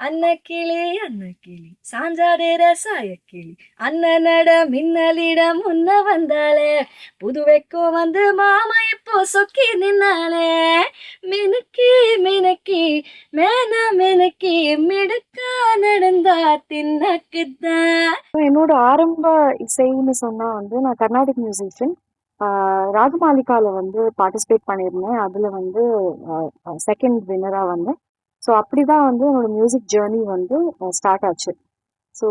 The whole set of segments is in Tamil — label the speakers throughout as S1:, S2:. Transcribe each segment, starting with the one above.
S1: அன்னக்கிளி சாஞ்சாடேர சாயக்கிளி அண்ணனட மின்னலிடம் முன்ன வந்தாளே புதுவைக்கும் வந்து மாமா இப்போ சொக்கி நின்னாளே மினுக்கி மினுக்கி மேனா மினுக்கி மிடுக்கா நடந்தா தின்னக்குத்தான்.
S2: என்னோட ஆரம்ப இசைன்னு சொன்னா வந்து நான் கர்நாடிக் மியூசிஷியன். ராகமாலிகால வந்து பார்ட்டிசிபேட் பண்ணியிருந்தேன். அதுல வந்து செகண்ட் வின்னரா வந்தேன். ஸோ அப்படிதான் வந்து என்னோட மியூசிக் ஜேர்னி வந்து ஸ்டார்ட் ஆச்சு. ஸோ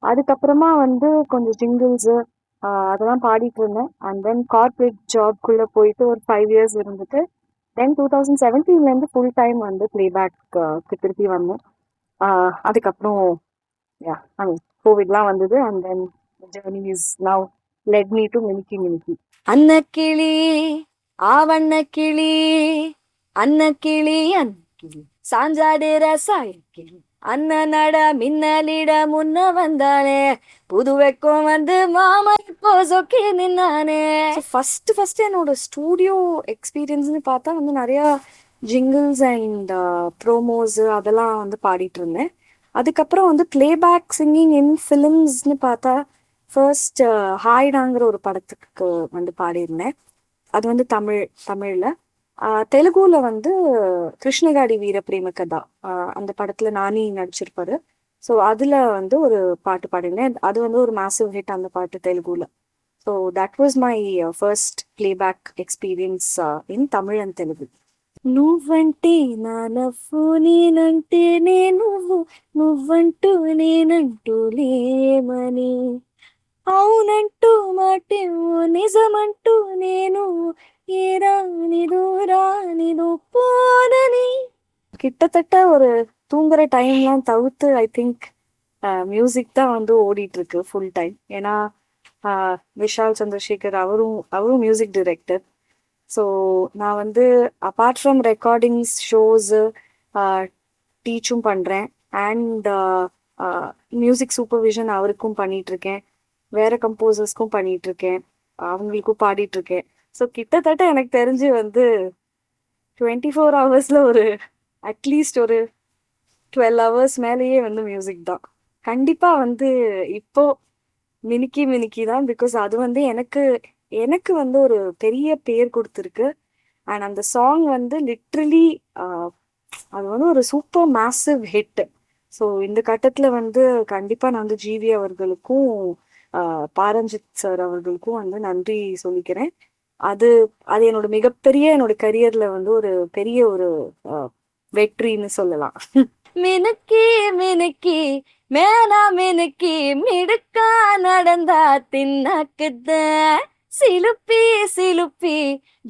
S2: அதுக்கப்புறமா வந்து கொஞ்சம் ஜிங்கிள்ஸு அதெல்லாம் பாடிட்டு இருந்தேன். அண்ட் தென் கார்ப்பரேட் ஜாப்குள்ளே போயிட்டு ஒரு 5 இயர்ஸ் இருந்துட்டு தென் 2017லேருந்து ஃபுல் டைம் வந்து பிளேபேக்கு திருப்பி வந்தேன். அதுக்கப்புறம் யா ஐ மீன் கோவிட்லாம் வந்தது and then journey is now let me to மினிக்கி மினிக்கி.
S1: அன்னக்கிளி ஆவண்ணக்கிளி அன்னக்கிளி அன்னக்கிளி சாஞ்சாடேர சாயக்கிளி அண்ணனட மின்னலிட முன்ன வந்தானே புதுவைக்கும் வந்து மாமா இப்போ சொக்கி நின்னானே. ஃபர்ஸ்ட் என்னோட ஸ்டூடியோ எக்ஸ்பீரியன்ஸ்னு பார்த்தா வந்து நிறையா ஜிங்கிள்ஸ் அண்ட் ப்ரோமோஸ் அதெல்லாம் வந்து பாடிட்டு இருந்தேன். அதுக்கப்புறம் வந்து பிளேபேக் சிங்கிங் இன் ஃபிலிம்ஸ்னு பார்த்தா ஃபர்ஸ்ட் ஹாய்டாங்கிற ஒரு படத்துக்கு வந்து பாடியிருந்தேன். அது வந்து தமிழ்ல. தெலுங்குல வந்து கிருஷ்ணகாடி வீர பிரேம கதா அந்த படத்துல நானி நடிச்சிருப்பாரு. ஸோ அதுல வந்து ஒரு பாட்டு பாடியிருந்தேன். அது வந்து ஒரு மேசிவ் ஹிட் அந்த பாட்டு தெலுங்குல. So that was my first playback experience in Tamil and Telugu. నువ్వంటే నా నవ్వు నేనంటే నువ్వు నువ్వంటూ నేనంటూ లేమని అవునంటూ మాటేమో నిజమంటూ నేను ஏறானிதோ ரானிதோ போனனி. கிட்டத்தட்ட ஒரு தூங்குற டைம்லாம் தவிர்த்து ஐ திங்க் மியூசிக் தான் வந்து ஓடிட்டு இருக்கு ஃபுல் டைம். ஏன்னா விஷால் சந்திரசேகர் அவரும் மியூசிக் டைரக்டர். ஸோ நான் வந்து அப்பார்ட் ஃப்ரம் ரெக்கார்டிங்ஸ் ஷோஸு டீச்சும் பண்ணுறேன் அண்ட் மியூசிக் சூப்பர்விஷன் அவருக்கும் பண்ணிகிட்ருக்கேன். வேறு கம்போசர்ஸ்க்கும் பண்ணிகிட்ருக்கேன். அவங்களுக்கும் பாடிட்டுருக்கேன். ஸோ கிட்டத்தட்ட எனக்கு தெரிஞ்சு வந்து 24 ஹவர்ஸில் ஒரு அட்லீஸ்ட் ஒரு 12 ஹவர்ஸ் மேலேயே வந்து மியூசிக் தான். கண்டிப்பாக வந்து இப்போ மினிக்கி மினிக்கி தான். பிகாஸ் அது வந்து எனக்கு வந்து ஒரு பெரிய பேர் கொடுத்துருக்கு. அண்ட் அந்த சாங் வந்து லிட்ரலி அது வந்து ஒரு சூப்பர் மேசிவ் ஹிட். ஸோ இந்த கட்டத்தில் வந்து கண்டிப்பாக நான் வந்து ஜிவி அவர்களுக்கும் பாரஞ்சித் சார் அவர்களுக்கும் வந்து நன்றி சொல்லிக்கிறேன். அது என்னோட மிகப்பெரிய என்னோட கரியர்ல வந்து ஒரு பெரிய ஒரு வெற்றின்னு சொல்லலாம். மினுக்கி மினுக்கி மேனா மினுக்கி மிடுக்கா நடந்தா தின்னாக்குத சிலுப்பி சிலுப்பி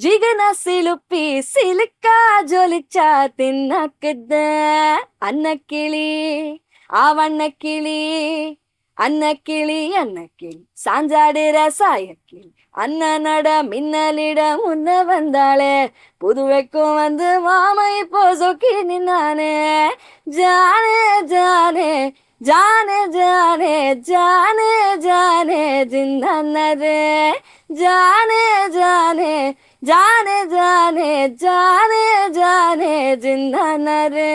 S1: ஜிகன சிலுப்பி சிலுக்கா ஜொலிச்சா தின்னாக்குத அன்னக்கிளி ஆவண்ணக்கிளி அன்னக்கிளி சாஞ்சாடுற சாயக்கிளி அண்ணனட மின்னலிட முன்ன வந்தாளே புதுவைக்கும் வந்து மாமா இப்போ சொக்கி நின்னானே ஜானே ஜானே ஜானே ஜானே ஜானே ஜானே ஜின்னரே ஜானே ஜானே ஜானே ஜானே ஜானே ஜானே ஜின்னரே.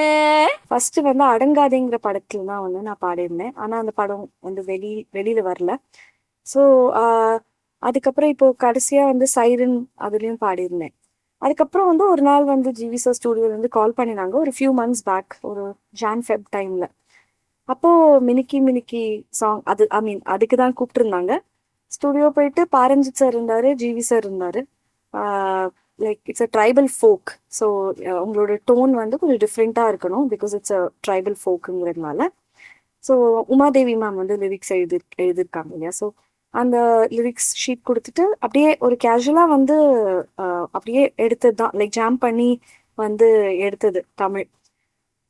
S1: ஃபர்ஸ்ட் வந்து அடங்காதேங்கிற படத்துல தான் வந்து நான் பாடியிருந்தேன். ஆனா அந்த படம் வந்து வெளியில வரல. ஸோ அதுக்கப்புறம் இப்போ கடைசியா வந்து சைரன் அதுலயும் பாடியிருந்தேன். அதுக்கப்புறம் வந்து ஒரு நாள் வந்து ஜிவி சார் ஸ்டூடியோல இருந்து கால் பண்ணினாங்க ஒரு ஃபியூ மந்த்ஸ் பேக், ஒரு ஜான்-ஃபெப் டைம்ல. அப்போ மினிக்கி மினிக்கி சாங் அது ஐ மீன் அதுக்கு தான் கூப்பிட்டுருந்தாங்க. ஸ்டுடியோ போயிட்டு பாரஞ்சித் சார் இருந்தாரு, ஜிவி சார் இருந்தாரு. Like it's a tribal folk. So உங்களோட டோன் வந்து கொஞ்சம் டிஃப்ரெண்ட்டாக இருக்கணும் பிகாஸ் இட்ஸ் அ ட்ரைபல் ஃபோக்குங்கிறதுனால. ஸோ உமாதேவி மேம் வந்து லிரிக்ஸ் எழுதியிருக்காங்க இல்லையா. ஸோ அந்த லிரிக்ஸ் ஷீட் கொடுத்துட்டு அப்படியே ஒரு கேஷுவலாக வந்து அப்படியே எடுத்தது தான், லைக் ஜாம் பண்ணி வந்து எடுத்தது தமிழ்.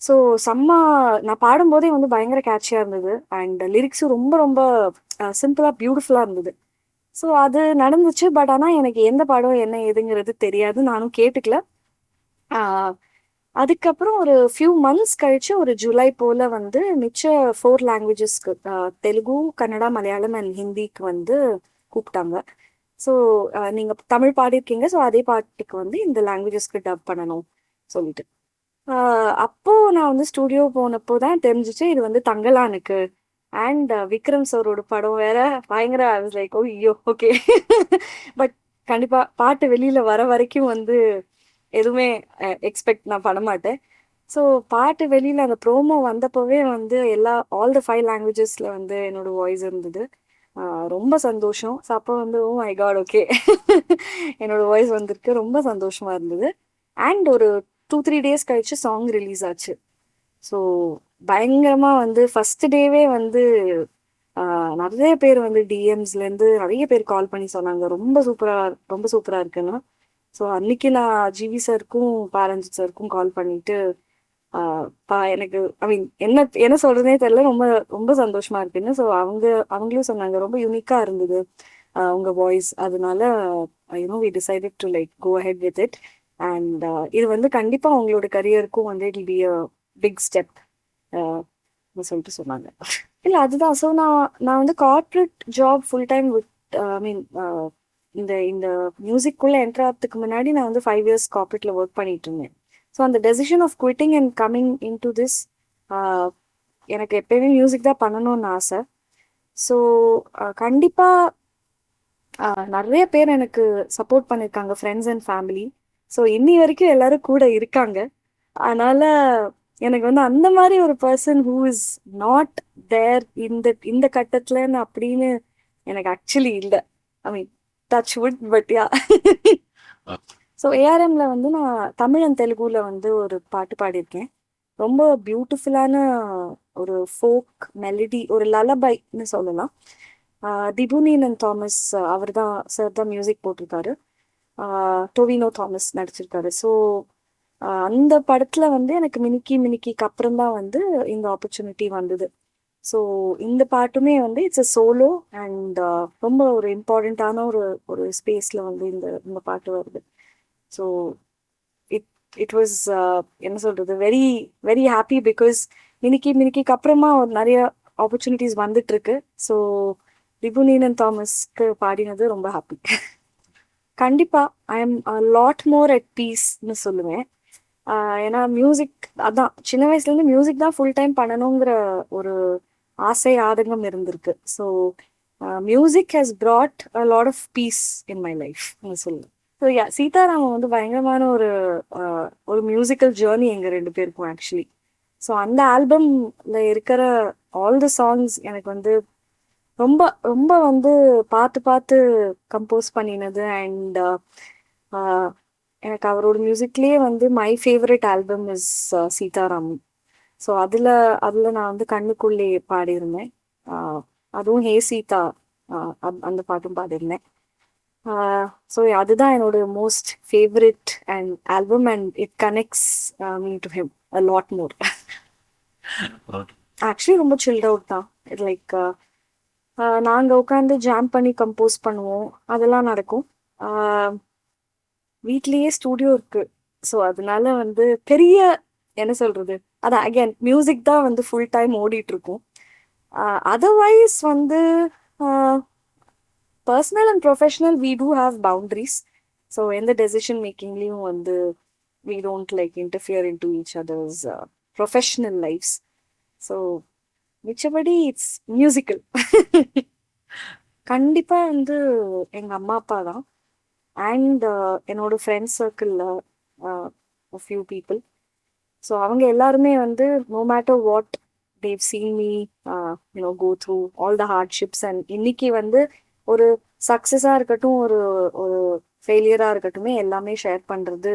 S1: ஸோ செம்ம நான் பாடும்போதே வந்து பயங்கர கேட்சியாக இருந்தது அண்ட் லிரிக்ஸும் ரொம்ப ரொம்ப சிம்பிளாக பியூட்டிஃபுல்லாக இருந்தது. ஸோ அது நடந்துச்சு. பட் ஆனால் எனக்கு எந்த பாடம் என்ன ஏதுங்கிறது தெரியாது, நானும் கேட்டுக்கல. அதுக்கப்புறம் ஒரு ஃபியூ மந்த்ஸ் கழிச்சு ஒரு ஜூலை போல் வந்து மிச்ச 4 லாங்குவேஜஸ்க்கு தெலுங்கு, கன்னடா, மலையாளம் அண்ட் ஹிந்திக்கு வந்து கூப்பிட்டாங்க. ஸோ நீங்கள் தமிழ் பாடியிருக்கீங்க, ஸோ அதே பாட்டுக்கு வந்து இந்த லாங்குவேஜஸ்க்கு டப் பண்ணணும் சொல்லிட்டு. அப்போ நான் வந்து ஸ்டுடியோ போனப்போ தான் தெரிஞ்சுச்சு இது வந்து தங்கலானுக்கு. அண்ட் விக்ரம் சாரோட படம் வேற பயங்கர ஐ வாஸ் லைக் ஓ ஐயோ ஓகே. பட் கண்டிப்பா பாட்டு வெளியில வர வரைக்கும் வந்து எதுவுமே எக்ஸ்பெக்ட் நான் பண்ண மாட்டேன். ஸோ பாட்டு வெளியில அந்த ப்ரோமோ வந்தப்பவே வந்து எல்லா ஆல் த 5 லாங்குவேஜஸ்ல வந்து என்னோட வாய்ஸ் இருந்தது. ரொம்ப சந்தோஷம். ஸோ அப்போ வந்து ஓ மை காட் ஓகே. என்னோட வாய்ஸ் வந்திருக்கு, ரொம்ப சந்தோஷமா இருந்தது. அண்ட் ஒரு 2-3 டேஸ் கழிச்சு சாங் ரிலீஸ் ஆச்சு. ஸோ பயங்கரமா வந்து ஃபர்ஸ்ட் டேவே வந்து நிறைய பேர் வந்து டிஎம்ஸ்லேருந்து நிறைய பேர் கால் பண்ணி சொன்னாங்க ரொம்ப சூப்பரா இருக்குன்னு. ஸோ அன்னைக்கு நான் ஜிவி சாருக்கும் பாரஞ்சித் சாருக்கும் கால் பண்ணிட்டு எனக்கு ஐ மீன் என்ன என்ன சொல்றதுனே தெரியல, ரொம்ப ரொம்ப சந்தோஷமா இருக்குன்னு. ஸோ அவங்களும் சொன்னாங்க ரொம்ப யூனிக்கா இருந்தது உங்க வாய்ஸ், அதனால we decided to like go ahead with it. And இது வந்து கண்டிப்பா உங்களோட கரியருக்கும் வந்து it be a big step சொல்லிட்டு சொன்னாங்க. இல்ல அதுதான். ஸோ நான் வந்து corporate job full time with I mean இந்த இந்த மியூசிக்குள்ள என்டர் ஆகிறதுக்கு முன்னாடி நான் வந்து 5 இயர்ஸ் கார்ப்பரேட்ல ஒர்க் பண்ணிட்டு இருந்தேன். ஸோ அந்த decision of quitting and coming in to this, எனக்கு எப்பயுமே மியூசிக் தான் பண்ணணும்னு ஆசை. ஸோ கண்டிப்பா நிறைய பேர் எனக்கு சப்போர்ட் பண்ணியிருக்காங்க, ஃப்ரெண்ட்ஸ் அண்ட் ஃபேமிலி. ஸோ இன்னி வரைக்கும் எல்லாரும் கூட இருக்காங்க. அதனால எனக்கு வந்து அந்த மாதிரி ஒரு person who is not there இந்த இந்த கட்டத்துலன்னு அப்படின்னு எனக்கு ஆக்சுவலி இல்லை. I mean touch wood, but yeah. So ஏஆர்எம்ல வந்து நான் தமிழ் அண்ட் தெலுங்குல வந்து ஒரு பாட்டு பாடியிருக்கேன். ரொம்ப பியூட்டிஃபுல்லான ஒரு ஃபோக் மெலடி, ஒரு லலபைன்னு சொல்லலாம். திபுனீனன் தாமஸ் அவர் தான் சார் தான் மியூசிக் போட்டிருக்காரு. டொவினோ தாமஸ் நடிச்சிருக்காரு. ஸோ அந்த படத்துல வந்து எனக்கு மினிக்கி மினிக்கிக்கு அப்புறம் தான் வந்து இந்த ஆப்பர்ச்சுனிட்டி வந்தது. ஸோ இந்த பாட்டுமே வந்து இட்ஸ் அ சோலோ அண்ட் ரொம்ப ஒரு இம்பார்ட்டண்ட்டான ஒரு ஒரு ஸ்பேஸ்ல வந்து இந்த இந்த பாட்டு வருது. ஸோ இட் இட் வாஸ் என்ன சொல்றது, வெரி வெரி ஹாப்பி பிகாஸ் மினிக்கிக்கு அப்புறமா ஒரு நிறைய ஆப்பர்ச்சுனிட்டிஸ் வந்துட்டு இருக்கு. ஸோ விபுனீனன் தாமஸ்க்கு பாடினது ரொம்ப ஹாப்பி. கண்டிப்பா I am lot more at பீஸ்ன்னு சொல்லுவேன். ஏன்னா மியூசிக் அதான் சின்ன வயசுலேருந்து மியூசிக் தான் ஃபுல் டைம் பண்ணணுங்கிற ஒரு ஆசை ஆதங்கம் இருந்திருக்கு. So music has brought a lot of peace in my life சொல்லுவேன். ஸோ யா சீதாராமன் வந்து பயங்கரமான ஒரு மியூசிக்கல் ஜேர்னி எங்கள் 2 பேருக்கும் ஆக்சுவலி. ஸோ அந்த ஆல்பம்ல இருக்கிற ஆல் த சாங்ஸ் எனக்கு வந்து ரொம்ப ரொம்ப வந்து பார்த்து பார்த்து கம்போஸ் பண்ணினது. அண்ட் எனக்கு அவரோட மியூசிக்லேயே வந்து my favourite album is Sitharaman. So அதில் நான் வந்து கண்ணுக்குள்ளே பாடியிருந்தேன். அதுவும் ஹே சீதா அந்த பாட்டும் பாடியிருந்தேன். ஸோ அதுதான் என்னோட most favourite and album and it connects me to him a lot more. Actually ரொம்ப சில்ட் அவுட் தான். லைக் நாங்கள் உட்காந்து ஜாம் பண்ணி கம்போஸ் பண்ணுவோம், அதெல்லாம் நடக்கும். வீட்லேயே ஸ்டூடியோ இருக்கு. ஸோ அதனால வந்து பெரிய என்ன சொல்றது, அதான் அகேன் மியூசிக் தான் வந்து ஃபுல் டைம் ஓடிட்டு இருக்கும். அதர்வைஸ் வந்து personal and professional we do have boundaries. So எந்த டெசிஷன் மேக்கிங்லேயும் வந்து we don't like interfere in to each others professional lives. So மிச்சபடி இட்ஸ் மியூசிக்கல். கண்டிப்பா வந்து எங்க அம்மா அப்பா தான். அண்ட் என்னோட ஃப்ரெண்ட்ஸ் சர்க்கிளில் ஃபியூ பீப்புள். ஸோ அவங்க எல்லாருமே வந்து no matter what they've seen me go through all the hardships and இன்னைக்கு வந்து ஒரு சக்ஸஸாக இருக்கட்டும் ஒரு ஒரு ஃபெயிலியராக இருக்கட்டும் எல்லாமே ஷேர் பண்ணுறது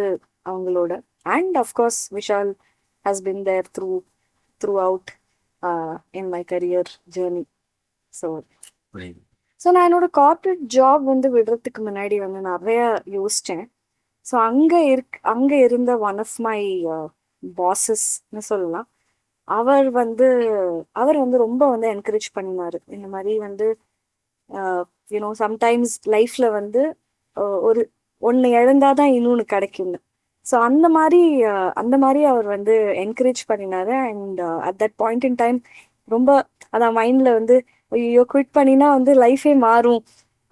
S1: அவங்களோட. And of course Vishal has been there throughout in my career journey. So நான் என்னோட கார்ப்பரேட் ஜாப் வந்து விடுறதுக்கு முன்னாடி வந்து நிறைய யோசித்தேன். ஸோ அங்கே இருந்த ஒன் ஆஃப் மை பாஸஸ்ன்னு சொல்லலாம். அவர் வந்து ரொம்ப வந்து என்கரேஜ் பண்ணினார். இந்த மாதிரி வந்து சம்டைம்ஸ் லைஃப்ல வந்து ஒரு ஒன்று இழந்தாதான் இன்னொன்று கிடைக்கும்னு. ஸோ அந்த மாதிரி அவர் வந்து என்கரேஜ் பண்ணினாரு. And at that point in time ரொம்ப அதான் மைண்ட்ல வந்து ஐயோ குவிட் பண்ணினா வந்து லைஃபே மாறும்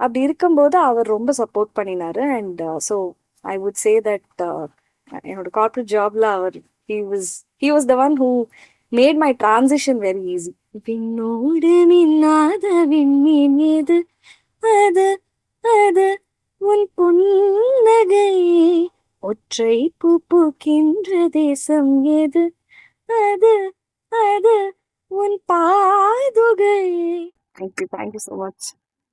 S1: அப்படி இருக்கும்போது அவர் ரொம்ப சப்போர்ட் பண்ணினாரு. And so I would say that என்னோட கார்ப்பரேட் ஜாப்ல அவர் he was the one who made my transition very easy. விண்ணோடு மின்னாத விண்மீன் எது, அது அது உன் புன்னகை, ஒற்றை பூ பூக்கின்ற தேசம் எது, அது அது உன் பாதுகை.
S2: Thank you so much.